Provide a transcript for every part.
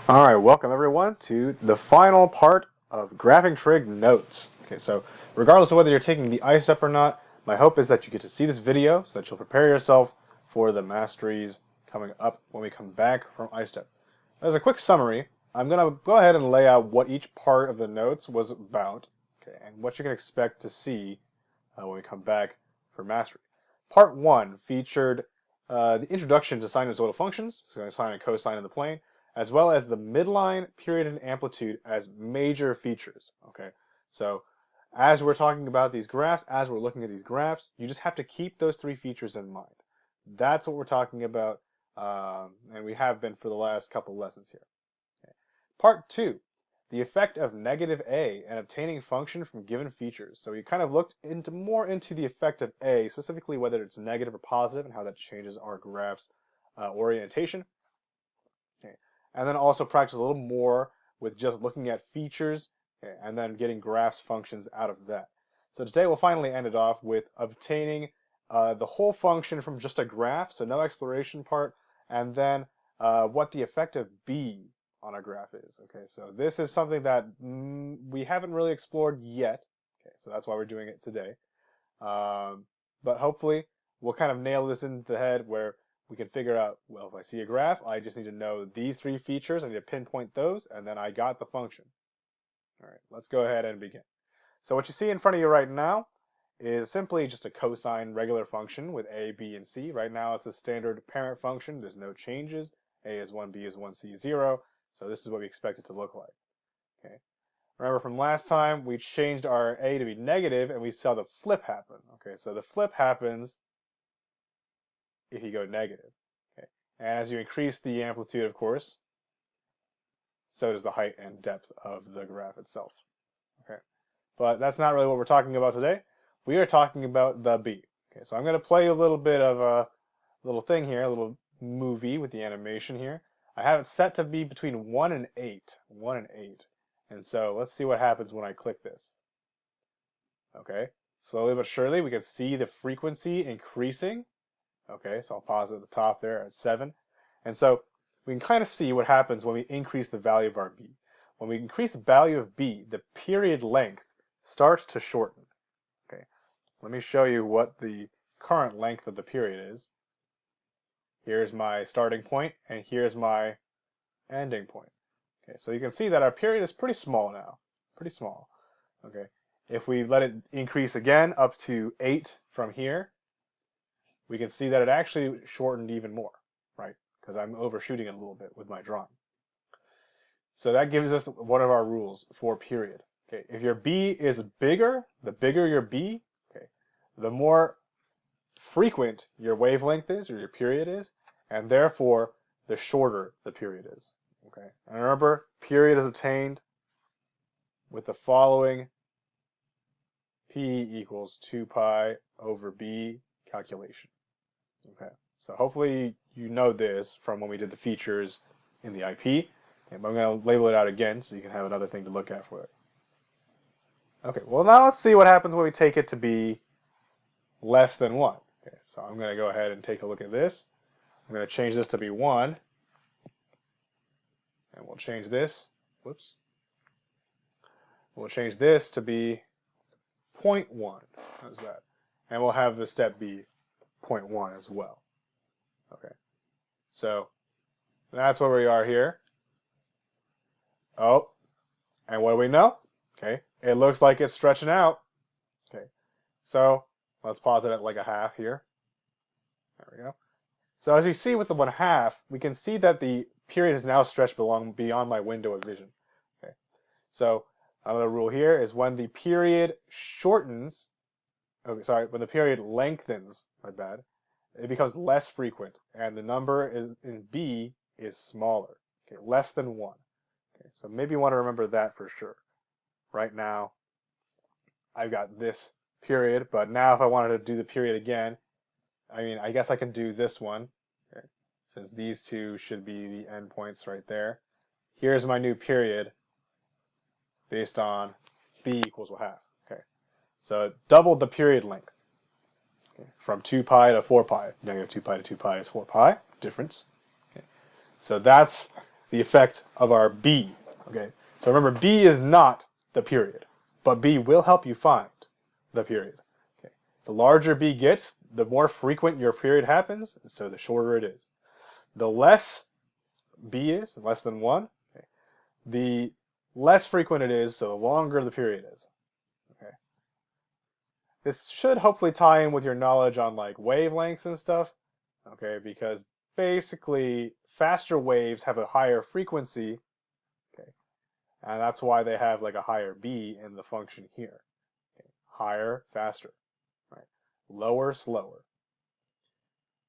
All right, welcome everyone to the final part of graphing trig notes. Okay, so regardless of whether you're taking the ISEP or not, my hope is that you get to see this video so that you'll prepare yourself for the masteries coming up when we come back from ISEP. As a quick summary, I'm going to go ahead and lay out what each part of the notes was about, okay, and what you can expect to see when we come back for mastery. Part 1 featured the introduction to sinusoidal functions, so sine and cosine in the plane, as well as the midline, period, and amplitude as major features. Okay, so as we're talking about these graphs, as we're looking at these graphs, you just have to keep those three features in mind. That's what we're talking about, and we have been for the last couple lessons here. Okay. Part 2, the effect of negative a and obtaining function from given features. So we kind of looked more into the effect of a, specifically whether it's negative or positive and how that changes our graph's orientation. Okay. And then also practice a little more with just looking at features, okay, and then getting graphs functions out of that. So today we'll finally end it off with obtaining the whole function from just a graph, so no exploration part, and then what the effect of b on a graph is. Okay, so this is something that we haven't really explored yet. Okay, so that's why we're doing it today. But hopefully we'll kind of nail this into the head where we can figure out, well, if I see a graph, I just need to know these three features. I need to pinpoint those, and then I got the function. All right, let's go ahead and begin. So what you see in front of you right now is simply just a cosine regular function with a, b, and c. Right now it's a standard parent function. There's no changes. A is 1, b is 1, c is 0. So this is what we expect it to look like. Okay. Remember from last time, we changed our a to be negative, and we saw the flip happen. Okay, so the flip happens if you go negative. Okay. And as you increase the amplitude, of course, so does the height and depth of the graph itself. Okay. But that's not really what we're talking about today. We are talking about the b. Okay, so I'm going to play a little bit of a little thing here, a little movie with the animation here. I have it set to be between 1 and 8. 1 and 8. And so let's see what happens when I click this. Okay, slowly but surely we can see the frequency increasing. Okay, so I'll pause at the top there at 7. And so we can kind of see what happens when we increase the value of our b. When we increase the value of b, the period length starts to shorten. Okay, let me show you what the current length of the period is. Here's my starting point, and here's my ending point. Okay, so you can see that our period is pretty small now. Pretty small. Okay, if we let it increase again up to 8 from here, we can see that it actually shortened even more, right? Because I'm overshooting it a little bit with my drawing. So that gives us one of our rules for period. Okay, if your b is bigger, the bigger your b, okay, the more frequent your wavelength is or your period is, and therefore the shorter the period is. Okay, and remember, period is obtained with the following p equals 2 pi over b calculation. Okay, so hopefully you know this from when we did the features in the IP. Okay, but I'm going to label it out again so you can have another thing to look at for it. Okay, well now let's see what happens when we take it to be less than 1. Okay, so I'm going to go ahead and take a look at this. I'm going to change this to be 1. And we'll change this. Whoops. We'll change this to be 0.1. How's that? And we'll have the step be 0.1 as well. Okay. So that's where we are here. Oh, and what do we know? Okay, it looks like it's stretching out. Okay, so let's pause it at like a half here. There we go. So as you see with the 1/2, we can see that the period is now stretched beyond my window of vision. Okay, so another rule here is when the period shortens, okay, sorry, when the period lengthens, my bad, it becomes less frequent, and the number in b is smaller, okay, less than 1. Okay, so maybe you want to remember that for sure. Right now, I've got this period, but now if I wanted to do the period again, I guess I can do this one, okay, since these two should be the endpoints right there. Here's my new period based on b equals 1/2. Okay, so it doubled the period length, okay, from 2 pi to 4 pi. Negative 2 pi to 2 pi is 4 pi difference. Okay, so that's the effect of our b. Okay, so remember, b is not the period, but b will help you find the period. Okay, the larger b gets, the more frequent your period happens, so the shorter it is. The less b is, less than 1, okay, the less frequent it is, so the longer the period is. Okay, this should hopefully tie in with your knowledge on like wavelengths and stuff. Okay, because basically faster waves have a higher frequency. Okay, and that's why they have like a higher b in the function here. Okay, higher, faster, right? Lower, slower.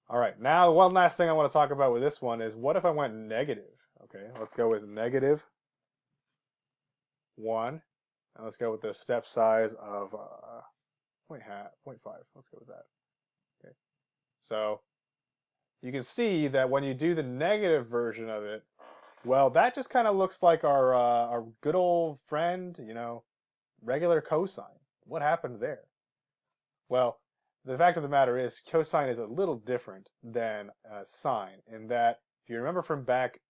All right, now one last thing I want to talk about with this one is what if I went negative? Okay, let's go with -1, and let's go with the step size of 0.5. Let's go with that. Okay, so you can see that when you do the negative version of it, well, that just kind of looks like our good old friend, regular cosine. What happened there? Well, the fact of the matter is cosine is a little different than sine in that, if you remember from back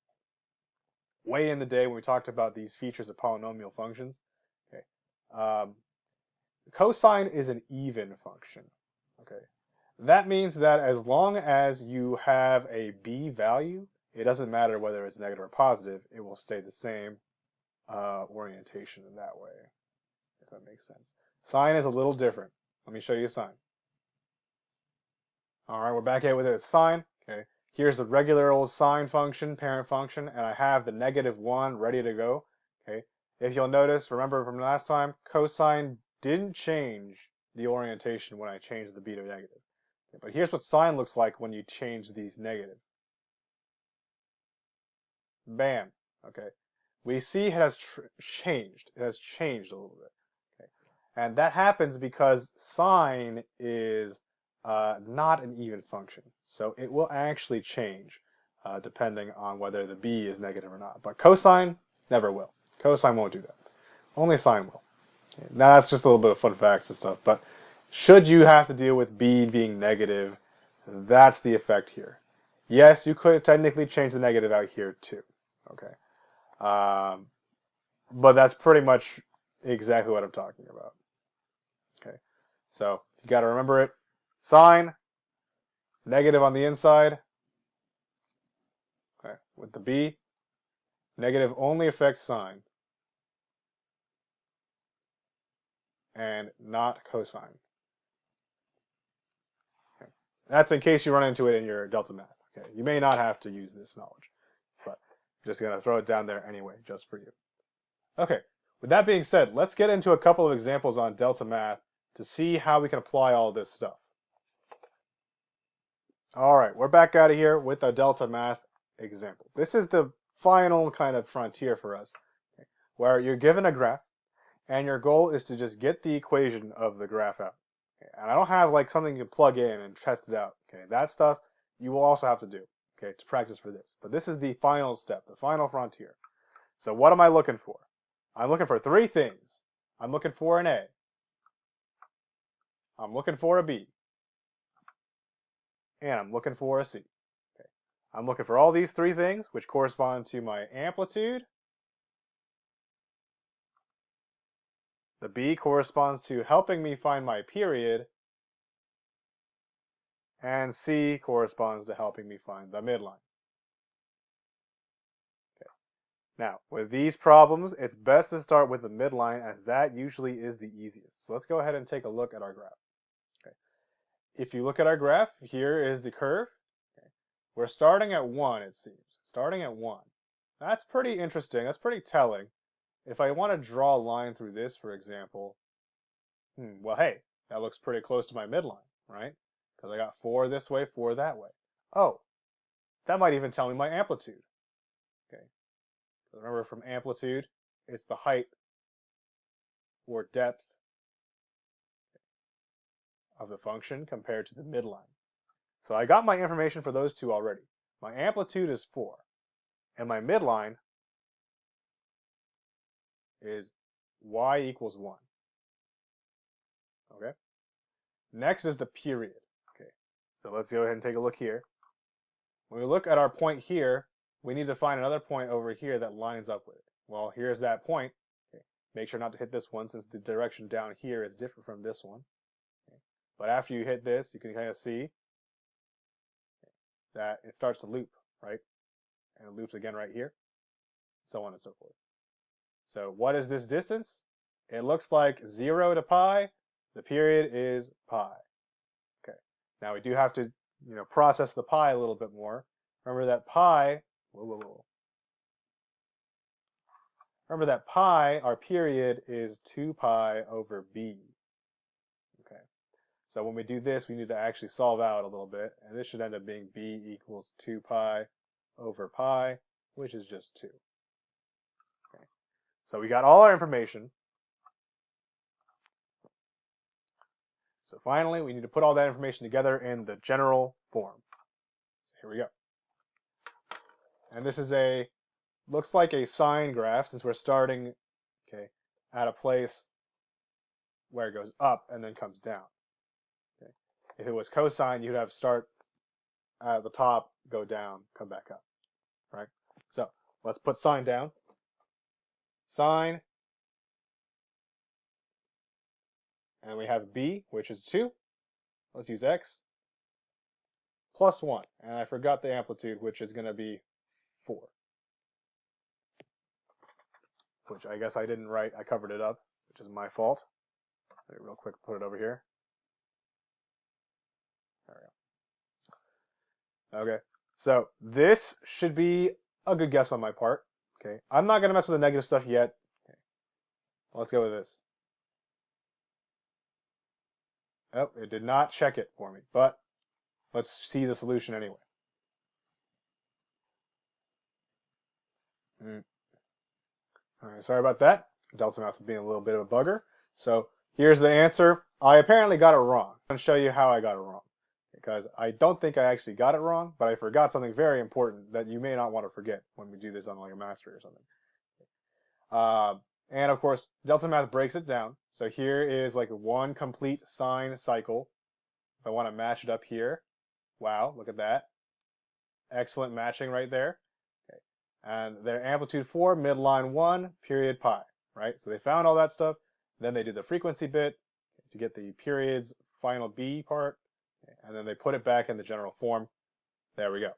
way in the day when we talked about these features of polynomial functions, okay, cosine is an even function. Okay, that means that as long as you have a b value, it doesn't matter whether it's negative or positive, it will stay the same orientation in that way, if that makes sense. Sine is a little different. Let me show you sine. All right, we're back here with it. Sine. Okay, here's the regular old sine function, parent function, and I have the -1 ready to go. Okay, if you'll notice, remember from last time, cosine didn't change the orientation when I changed the b to negative. Okay, but here's what sine looks like when you change these negative. Bam. Okay, we see it has changed. It has changed a little bit. Okay, and that happens because sine is not an even function. So it will actually change depending on whether the b is negative or not. But cosine never will. Cosine won't do that. Only sine will. Okay, now that's just a little bit of fun facts and stuff. But should you have to deal with b being negative, that's the effect here. Yes, you could technically change the negative out here too. Okay. But that's pretty much exactly what I'm talking about. Okay. So you got to remember it. Sine, negative on the inside. Okay, with the b, negative only affects sine and not cosine. Okay. That's in case you run into it in your delta math. Okay, you may not have to use this knowledge, but I'm just gonna throw it down there anyway, just for you. Okay, with that being said, let's get into a couple of examples on delta math to see how we can apply all this stuff. All right, we're back out of here with a delta math example. This is the final kind of frontier for us, okay, where you're given a graph, and your goal is to just get the equation of the graph out. Okay, and I don't have like something you can plug in and test it out. Okay, that stuff you will also have to do, okay, to practice for this. But this is the final step, the final frontier. So what am I looking for? I'm looking for 3 things. I'm looking for an A. I'm looking for a B. And I'm looking for a C. Okay. I'm looking for all these 3 things, which correspond to my amplitude. The B corresponds to helping me find my period. And C corresponds to helping me find the midline. Okay. Now, with these problems, it's best to start with the midline, as that usually is the easiest. So let's go ahead and take a look at our graph. Okay. If you look at our graph, here is the curve. Okay. We're starting at 1, it seems. Starting at 1. That's pretty interesting. That's pretty telling. If I want to draw a line through this, for example, well, hey, that looks pretty close to my midline, right? Because I got 4 this way, 4 that way. Oh, that might even tell me my amplitude. Okay. Remember, from amplitude, it's the height or depth of the function compared to the midline. So I got my information for those 2 already. My amplitude is 4, and my midline is y equals 1. Okay. Next is the period. Okay. So let's go ahead and take a look here. When we look at our point here, we need to find another point over here that lines up with it. Well, here's that point. Okay. Make sure not to hit this one since the direction down here is different from this one. Okay. But after you hit this, you can kind of see that it starts to loop, right? And it loops again right here, so on and so forth. So what is this distance? It looks like 0 to pi. The period is pi. Okay. Now we do have to, process the pi a little bit more. Remember that pi, Remember that pi, our period, is 2 pi over b. Okay. So when we do this, we need to actually solve out a little bit, and this should end up being b equals 2 pi over pi, which is just 2. Okay. So we got all our information. So finally, we need to put all that information together in the general form. So here we go. And this is looks like a sine graph since we're starting, okay, at a place where it goes up and then comes down. Okay. If it was cosine, you'd have start at the top, go down, come back up, right? So let's put sine down. Sine, and we have b, which is 2. Let's use x, plus 1. And I forgot the amplitude, which is going to be 4. Which I guess I didn't write. I covered it up, which is my fault. Let me real quick put it over here. There we go. Okay, so this should be a good guess on my part. Okay, I'm not going to mess with the negative stuff yet. Okay. Let's go with this. Oh, it did not check it for me, but let's see the solution anyway. All right, sorry about that. Delta Math being a little bit of a bugger. So here's the answer. I apparently got it wrong. I'm going to show you how I got it wrong, because I don't think I actually got it wrong, but I forgot something very important that you may not want to forget when we do this on like a mastery or something. And of course, Delta Math breaks it down. So here is like one complete sine cycle. If I want to match it up here, wow, look at that. Excellent matching right there. Okay. And their amplitude 4, midline 1, period pi, right? So they found all that stuff. Then they did the frequency bit to get the period's final b part. Okay. And then they put it back in the general form. There we go.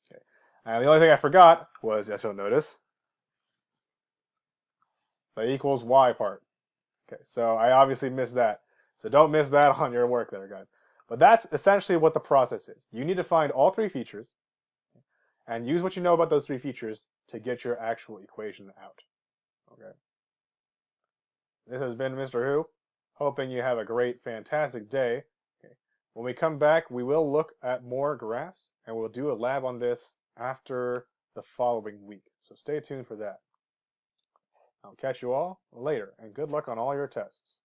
Okay. And the only thing I forgot was, as you'll notice, the equals y part. Okay, so I obviously missed that. So don't miss that on your work there, guys. But that's essentially what the process is. You need to find all 3 features and use what you know about those 3 features to get your actual equation out. Okay. This has been Mr. Who, hoping you have a great, fantastic day. Okay. When we come back, we will look at more graphs, and we'll do a lab on this after the following week. So stay tuned for that. I'll catch you all later, and good luck on all your tests.